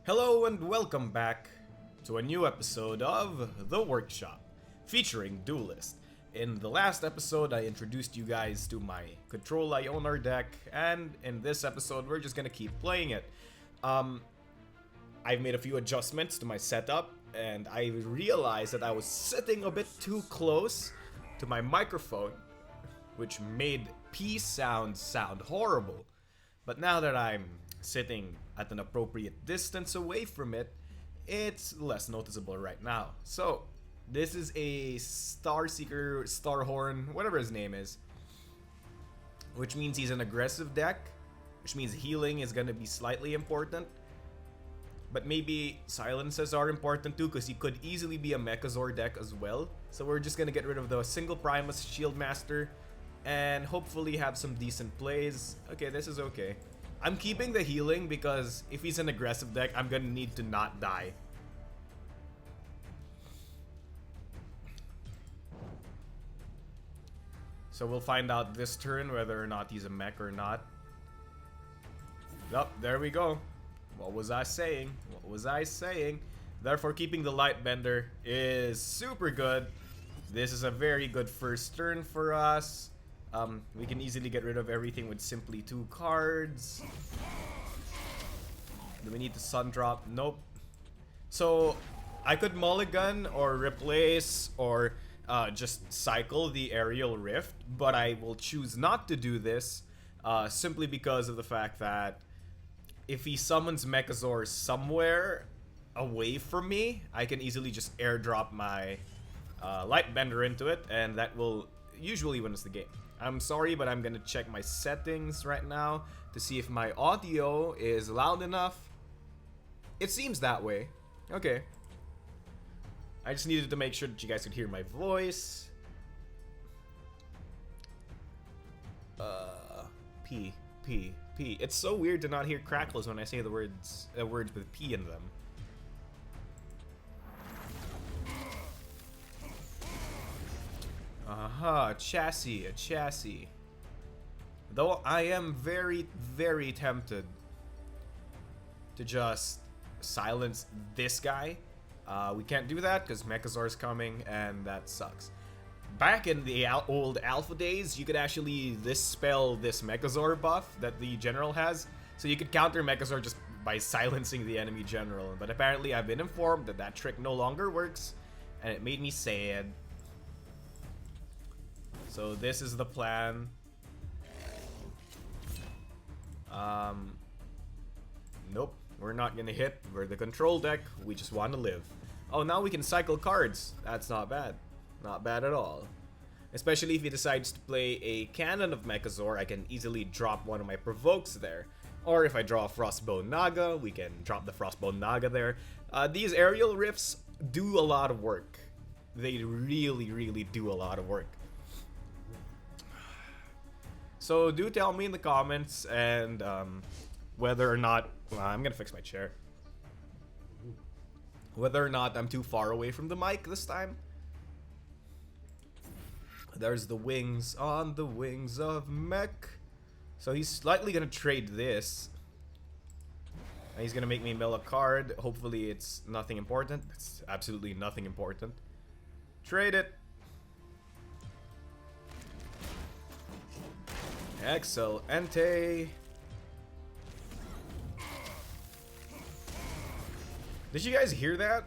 Hello and welcome back to a new episode of The Workshop, featuring Duelyst. In the last episode, I introduced you guys to my Control Ionar deck, and in this episode, we're just gonna keep playing it. I've made a few adjustments to my setup, and I realized that I was sitting a bit too close to my microphone, which made P sound horrible. But now that I'm sitting at an appropriate distance away from it, it's less noticeable right now. So, this is a Starseeker, Starhorn, whatever his name is, which means he's an aggressive deck, which means healing is gonna be slightly important. But maybe silences are important too, because he could easily be a Mechazor deck as well. So we're just gonna get rid of the single Primus Shield Master and hopefully have some decent plays. Okay, this is okay. I'm keeping the healing because if he's an aggressive deck, I'm gonna need to not die. So we'll find out this turn whether or not he's a mech or not. Yup, there we go. What was I saying? What was I saying? Therefore, keeping the Lightbender is super good. This is a very good first turn for us. We can easily get rid of everything with simply 2 cards. Do we need the Sun Drop? Nope. So, I could mulligan or replace or just cycle the Aerial Rift, but I will choose not to do this simply because of the fact that if he summons Mechazor somewhere away from me, I can easily just airdrop my Lightbender into it, and that will usually win us the game. I'm sorry, but I'm gonna check my settings right now to see if my audio is loud enough. It seems that way. Okay. I just needed to make sure that you guys could hear my voice. P. It's so weird to not hear crackles when I say the words with P in them. Aha, a chassis. Though I am very, very tempted to just silence this guy. We can't do that because Mechazor's coming and that sucks. Back in the old alpha days, you could actually dispel this Mechazor buff that the general has. So you could counter Mechazor just by silencing the enemy general. But apparently I've been informed that that trick no longer works, and it made me sad. So this is the plan. Nope, we're not gonna hit. We're the control deck. We just want to live. Oh, now we can cycle cards. That's not bad. Not bad at all. Especially if he decides to play a Cannon of Mechazor, I can easily drop one of my Provokes there. Or if I draw a Frostbone Naga, we can drop the Frostbone Naga there. These Aerial Rifts do a lot of work. They really, really do a lot of work. So do tell me in the comments and whether or not I'm gonna fix my chair. Whether or not I'm too far away from the mic this time. There's the wings on the wings of mech. So he's slightly gonna trade this. And he's gonna make me mill a card. Hopefully it's nothing important. It's absolutely nothing important. Trade it. Excelente. Did you guys hear that?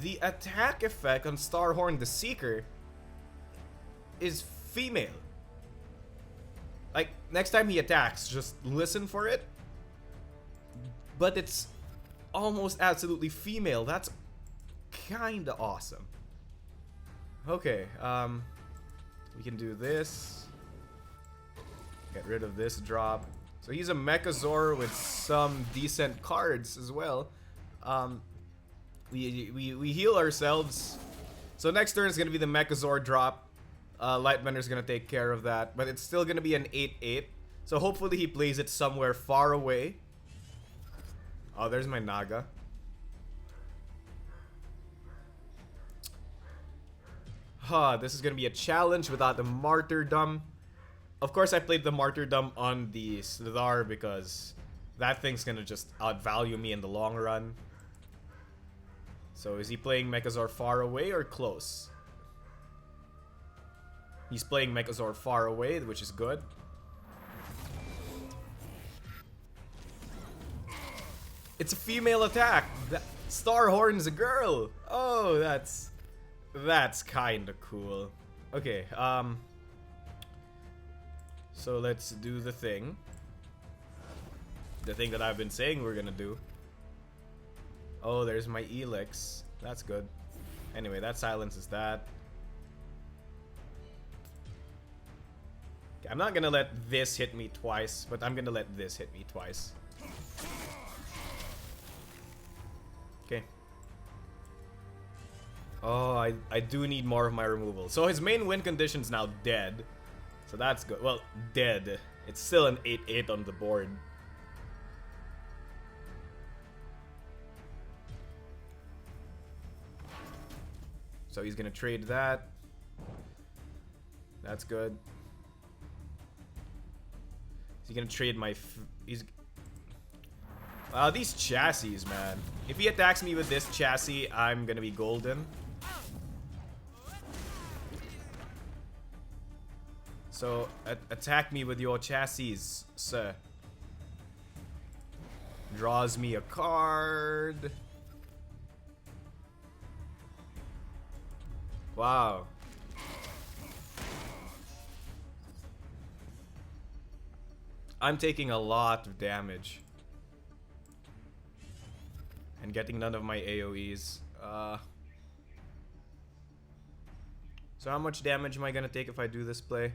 The attack effect on Starhorn the Seeker is female. Like, next time he attacks, just listen for it. But it's almost absolutely female. That's kinda awesome. Okay, we can do this. Get rid of this drop. So he's a Mechazor with some decent cards as well. We heal ourselves. So next turn is gonna be the Mechazor drop. Lightbender's gonna take care of that, but it's still gonna be an 8/8. So hopefully he plays it somewhere far away. Oh, there's my Naga. This is gonna be a challenge without the Martyrdom. Of course, I played the Martyrdom on the Sladar because that thing's gonna just outvalue me in the long run. So is he playing Mechazor far away or close? He's playing Mechazor far away, which is good. It's a female attack. Starhorn's a girl. Oh, that's kind of cool. Okay, so let's do the thing. The thing that I've been saying we're gonna do. Oh, there's my Elix. That's good. Anyway, that silences that. Okay, I'm not gonna let this hit me twice, but I'm gonna let this hit me twice. Okay. Oh, I do need more of my removal. So his main win condition's now dead. So that's good. Well, dead. It's still an 8-8 on the board. So he's gonna trade that. That's good. He's gonna trade my... these chassis, man. If he attacks me with this chassis, I'm gonna be golden. So, attack me with your chassis, sir. Draws me a card. Wow. I'm taking a lot of damage. And getting none of my AoEs. So how much damage am I gonna take if I do this play?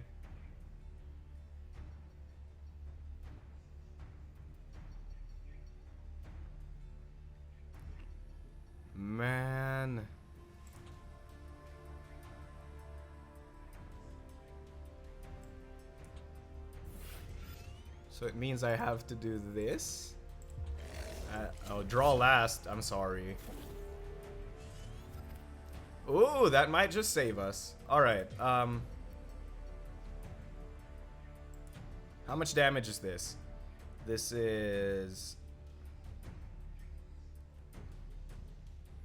Man. So it means I have to do this. Oh, draw last. I'm sorry. Ooh, that might just save us. Alright, how much damage is this? This is...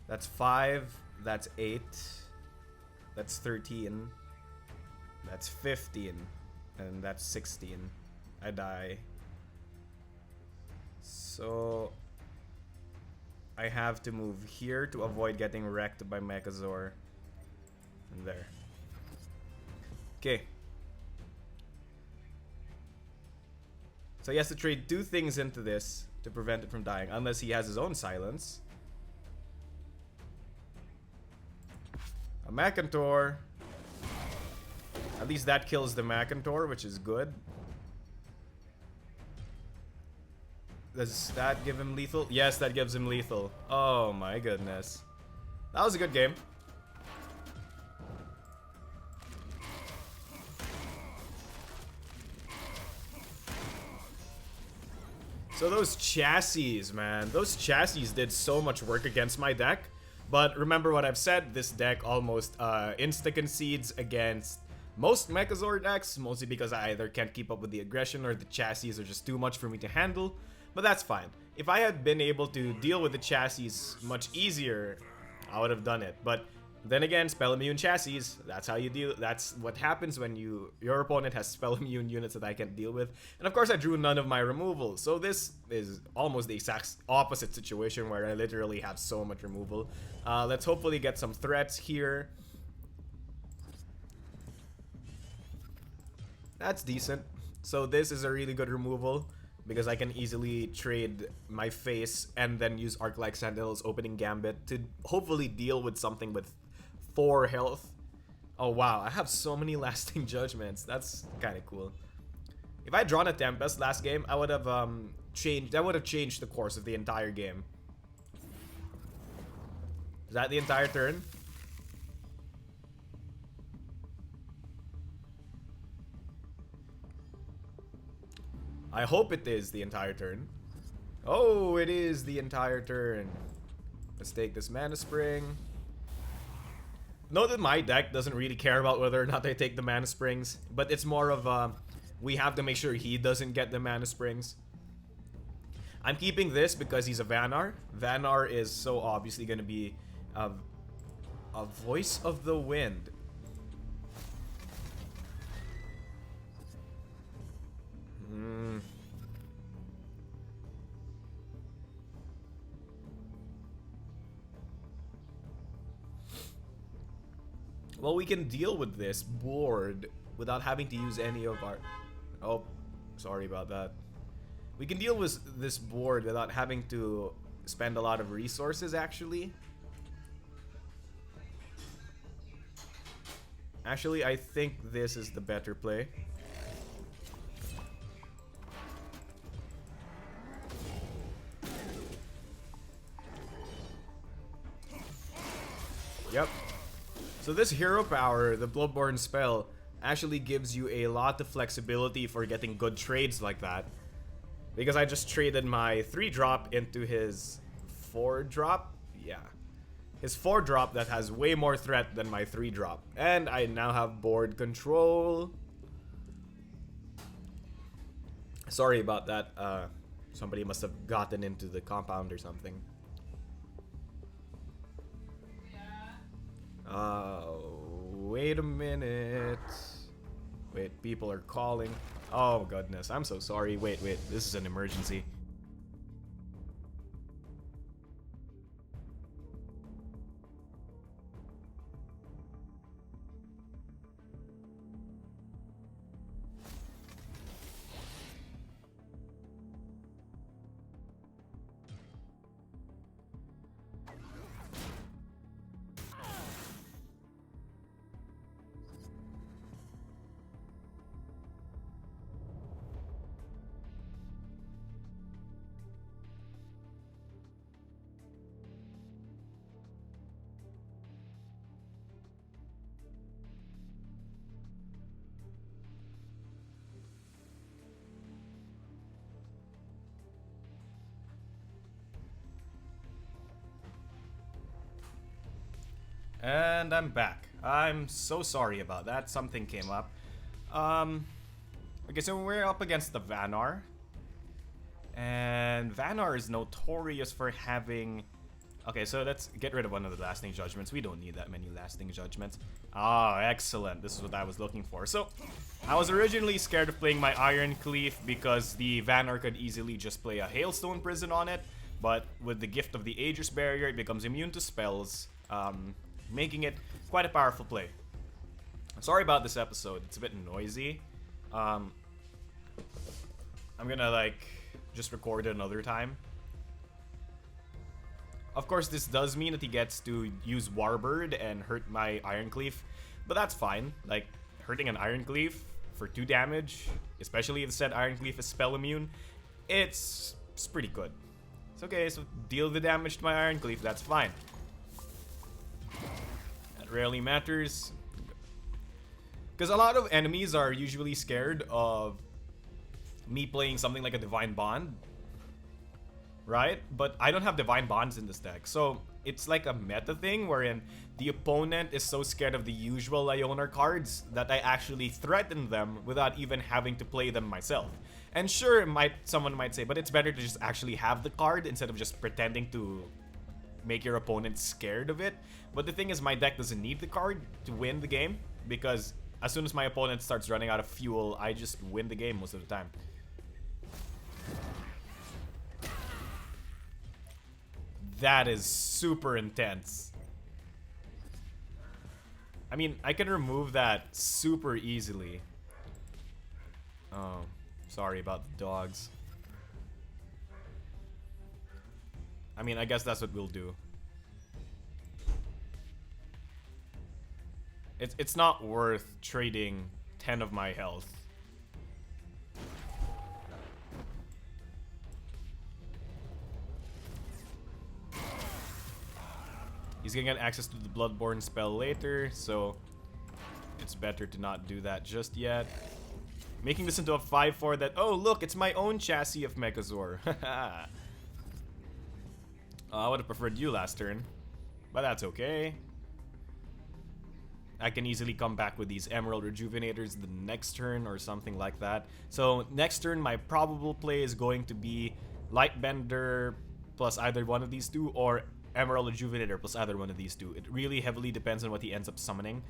That's 5. That's 8. That's 13. That's 15. And that's 16. I die. So... I have to move here to avoid getting wrecked by Mechazor. And there. Okay. So he has to trade 2 things into this to prevent it from dying, unless he has his own silence. A Macantor. At least that kills the Macantor, which is good. Does that give him lethal? Yes, that gives him lethal. Oh my goodness. That was a good game. So those chassis, man. Those chassis did so much work against my deck. But remember what I've said, this deck almost insta-concedes against most Mechazor decks, mostly because I either can't keep up with the aggression or the chassis are just too much for me to handle. But that's fine. If I had been able to deal with the chassis much easier, I would have done it. But then again, spell immune chassis, that's how you deal. That's what happens when your opponent has spell immune units that I can't deal with. And of course, I drew none of my removal. So this is almost the exact opposite situation where I literally have so much removal. Let's hopefully get some threats here. That's decent. So this is a really good removal, because I can easily trade my face and then use Arc-like Sentinel's opening gambit to hopefully deal with something with 4 health. Oh wow, I have so many lasting judgments. That's kind of cool. If I had drawn a Tempest last game, I would have changed the course of the entire game. Is that the entire turn? I hope it is the entire turn. Oh, it is the entire turn. Let's take this Mana Spring. Note that my deck doesn't really care about whether or not I take the Mana Springs, but it's more of we have to make sure he doesn't get the Mana Springs. I'm keeping this because he's a Vanar. Vanar is so obviously going to be a voice of the wind. Well, we can deal with this board without having to use any of our... Oh, sorry about that. We can deal with this board without having to spend a lot of resources, actually. Actually, I think this is the better play. Yep. So this hero power, the Bloodborne spell, actually gives you a lot of flexibility for getting good trades like that. Because I just traded my 3-drop into his 4-drop. Yeah. His 4-drop that has way more threat than my 3-drop. And I now have board control. Sorry about that. Somebody must have gotten into the compound or something. Wait a minute. Wait, people are calling. Oh goodness, I'm so sorry. Wait, this is an emergency. And I'm back. I'm so sorry about that. Something came up. Okay, so we're up against the Vanar. And Vanar is notorious for having... Okay, so let's get rid of one of the lasting judgments. We don't need that many lasting judgments. Ah, excellent. This is what I was looking for. So, I was originally scared of playing my Iron Cleave because the Vanar could easily just play a Hailstone Prison on it. But with the gift of the Aegis Barrier, it becomes immune to spells. Making it quite a powerful play. Sorry about this episode. It's a bit noisy. I'm gonna just record it another time. Of course, this does mean that he gets to use Warbird and hurt my Iron Cleave, but that's fine. Like, hurting an Iron Cleave for 2 damage, especially if the said Iron Cleave is spell immune, it's pretty good. It's okay, so deal the damage to my Iron Cleave, that's fine. Rarely matters, because a lot of enemies are usually scared of me playing something like a Divine Bond, right? But I don't have Divine Bonds in this deck, so it's like a meta thing wherein the opponent is so scared of the usual Ionar cards that I actually threaten them without even having to play them myself. And sure, someone might say, but it's better to just actually have the card instead of just pretending to make your opponent scared of it. But the thing is, my deck doesn't need the card to win the game, because as soon as my opponent starts running out of fuel, I just win the game most of the time. That is super intense. I mean, I can remove that super easily. Oh, sorry about the dogs. I mean, I guess that's what we'll do. It's not worth trading 10 of my health. He's gonna get access to the Bloodborne spell later, so it's better to not do that just yet. Making this into a 5-4 that, oh look, it's my own chassis of Megazord. I would have preferred you last turn, but that's okay. I can easily come back with these Emerald Rejuvenators the next turn or something like that. So next turn, my probable play is going to be Lightbender plus either one of these two, or Emerald Rejuvenator plus either one of these two. It really heavily depends on what he ends up summoning.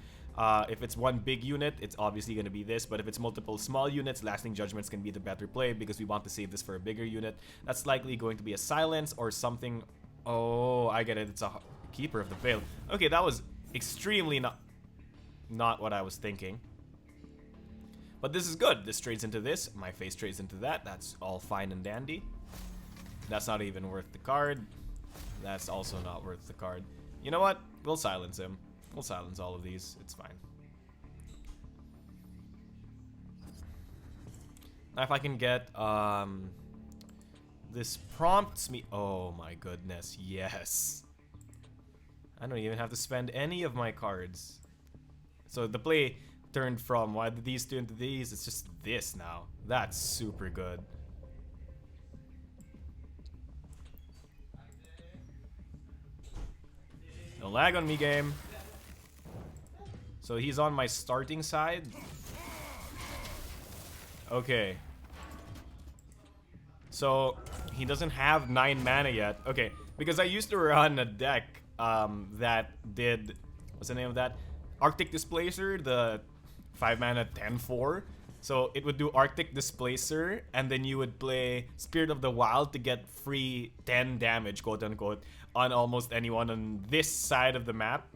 If it's one big unit, it's obviously going to be this, but if it's multiple small units, Lasting Judgment's going to be the better play because we want to save this for a bigger unit. That's likely going to be a Silence or something. Oh, I get it. It's a Keeper of the Veil. Okay, that was extremely not what I was thinking. But this is good. This trades into this. My face trades into that. That's all fine and dandy. That's not even worth the card. That's also not worth the card. You know what? We'll silence him. We'll silence all of these. It's fine. Now if I can get, this prompts me. Oh my goodness, yes. I don't even have to spend any of my cards. So the play turned from why did these two into these? It's just this now. That's super good. No lag on me, game. So he's on my starting side. Okay. So he does't have 9 mana yet. Okay, because I used to run a deck that did, what's the name of that? Arctic Displacer, the 5 mana 10/4. So it would do Arctic Displacer, and then you would play Spirit of the Wild to get free 10 damage, quote unquote, on almost anyone on this side of the map.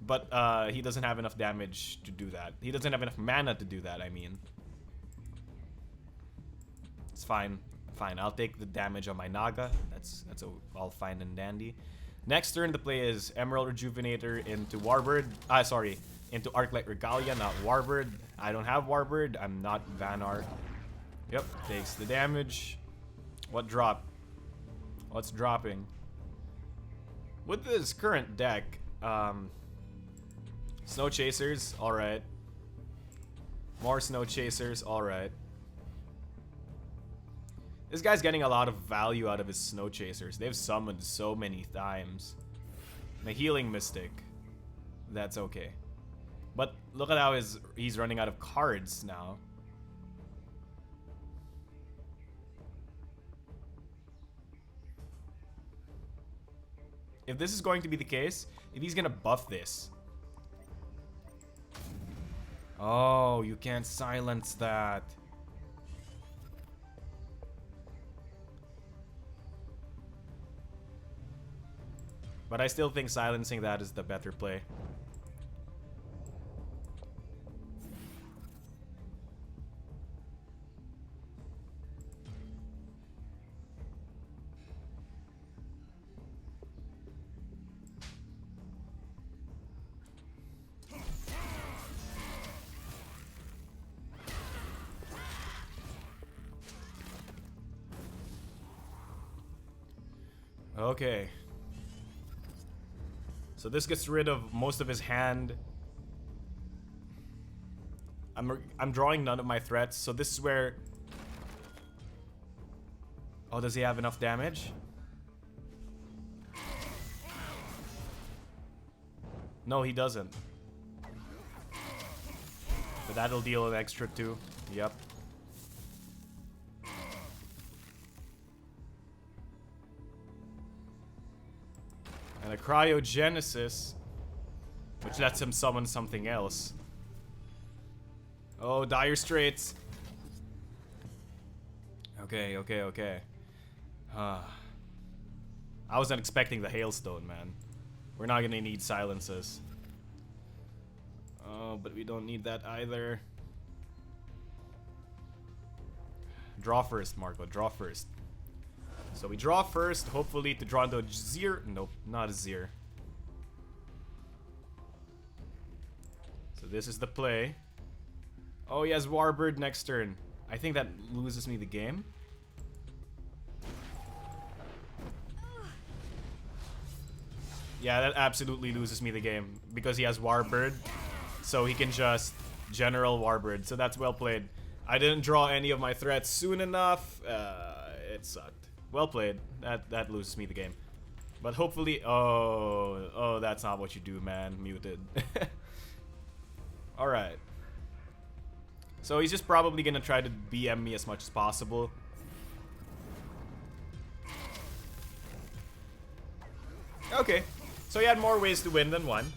But he doesn't have enough damage to do that. He doesn't have enough mana to do that, I mean. It's fine. Fine, I'll take the damage on my Naga. That's all fine and dandy. Next turn to play is Emerald Rejuvenator into Warbird. Into Arclight Regalia, not Warbird. I don't have Warbird. I'm not Vanar. Yep, takes the damage. What drop? What's dropping? With this current deck, Snow Chasers, alright. More Snow Chasers, alright. This guy's getting a lot of value out of his Snow Chasers. They've summoned so many times. The Healing Mystic, that's okay. But look at how he's running out of cards now. If this is going to be the case, if he's gonna buff this. Oh, you can't silence that. But I still think silencing that is the better play. Okay. So this gets rid of most of his hand. I'm drawing none of my threats, so this is where... Oh, does he have enough damage? No, he doesn't. But that'll deal an extra 2. Yep. And a Cryogenesis, which lets him summon something else. Oh, Dire Straits. Okay. I wasn't expecting the Hailstone, man. We're not gonna need silences. Oh, but we don't need that either. Draw first, Marco. Draw first. So we draw first, hopefully to draw into a Zir. Nope, not a Zir. So this is the play. Oh, he has Warbird next turn. I think that loses me the game. Yeah, that absolutely loses me the game. Because he has Warbird. So he can just General Warbird. So that's well played. I didn't draw any of my threats soon enough. It sucked. Well played. That loses me the game. But hopefully... Oh, that's not what you do, man. Muted. Alright. So he's just probably gonna try to BM me as much as possible. Okay, so he had more ways to win than one.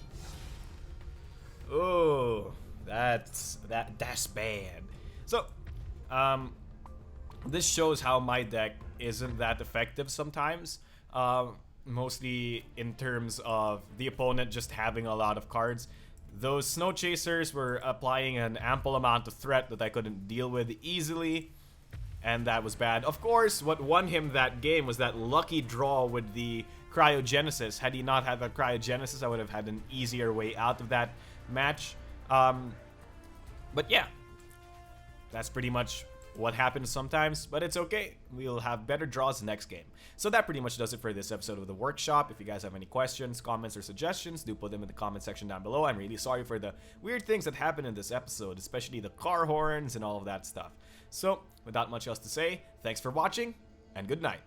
Oh, that's bad. So, this shows how my deck isn't that effective sometimes. Mostly in terms of the opponent just having a lot of cards. Those Snow Chasers were applying an ample amount of threat that I couldn't deal with easily, and that was bad. Of course, what won him that game was that lucky draw with the Cryogenesis. Had he not had that Cryogenesis, I would have had an easier way out of that match. But yeah, that's pretty much what happens sometimes, but it's okay. We'll have better draws next game. So that pretty much does it for this episode of the workshop. If you guys have any questions, comments, or suggestions, do put them in the comment section down below. I'm really sorry for the weird things that happened in this episode, especially the car horns and all of that stuff. So without much else to say, thanks for watching, and good night.